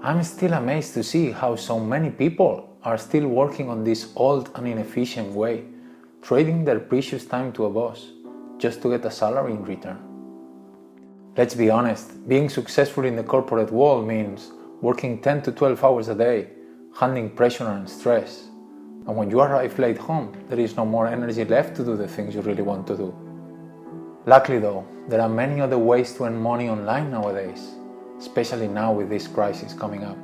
I'm still amazed to see how so many people are still working on this old and inefficient way, trading their precious time to a boss just to get a salary in return. Let's be honest, being successful in the corporate world means working 10 to 12 hours a day, handling pressure and stress. And when you arrive late home, there is no more energy left to do the things you really want to do. Luckily though, there are many other ways to earn money online nowadays, especially now with this crisis coming up.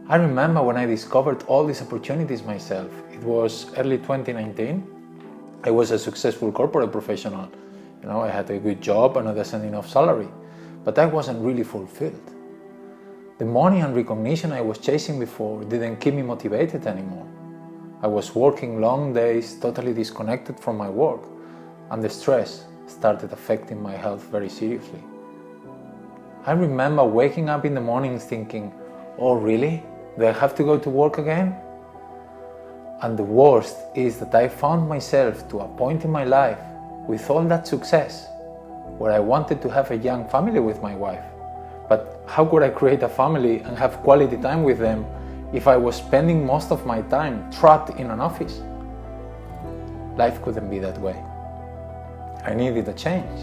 I remember when I discovered all these opportunities myself. It was early 2019. I was a successful corporate professional. I had a good job and a decent enough salary, but I wasn't really fulfilled. The money and recognition I was chasing before didn't keep me motivated anymore. I was working long days, totally disconnected from my work, and the stress started affecting my health very seriously. I remember waking up in the mornings thinking, oh really? Do I have to go to work again? And the worst is that I found myself to a point in my life with all that success where I wanted to have a young family with my wife. But how could I create a family and have quality time with them if I was spending most of my time trapped in an office? Life couldn't be that way. I needed a change.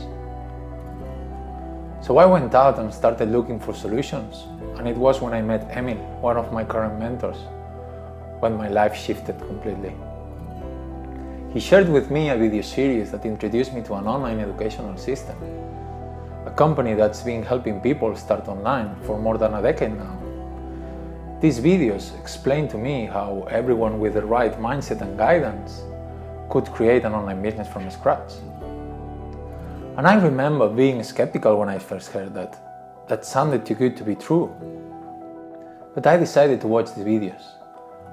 So I went out and started looking for solutions, and it was when I met Emil, one of my current mentors, when my life shifted completely. He shared with me a video series that introduced me to an online educational system, a company that's been helping people start online for more than a decade now. These videos explained to me how everyone with the right mindset and guidance could create an online business from scratch. And I remember being skeptical when I first heard that. That sounded too good to be true. But I decided to watch the videos,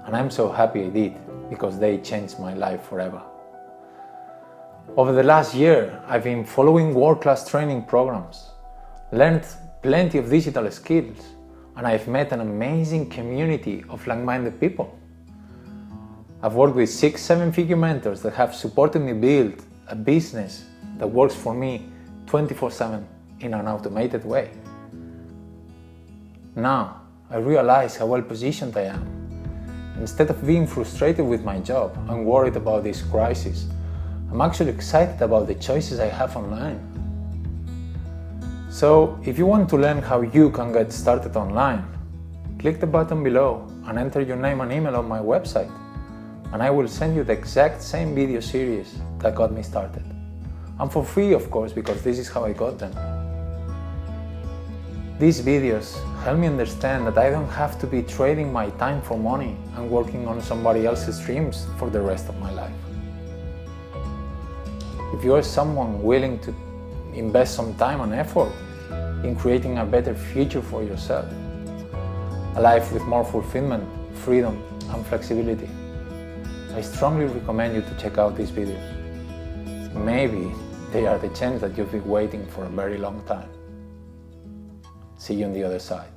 and I'm so happy I did, because they changed my life forever. Over the last year, I've been following world-class training programs, learned plenty of digital skills, and I've met an amazing community of like-minded people. I've worked with 6-7-figure mentors that have supported me build a business that works for me 24/7 in an automated way. Now, I realize how well positioned I am. Instead of being frustrated with my job and worried about this crisis, I'm actually excited about the choices I have online. So, if you want to learn how you can get started online, click the button below and enter your name and email on my website, and I will send you the exact same video series that got me started. And for free, of course, because this is how I got them. These videos help me understand that I don't have to be trading my time for money and working on somebody else's dreams for the rest of my life. If you are someone willing to invest some time and effort in creating a better future for yourself, a life with more fulfillment, freedom, and flexibility, I strongly recommend you to check out these videos. Maybe they are the chance that you've been waiting for a very long time. See you on the other side.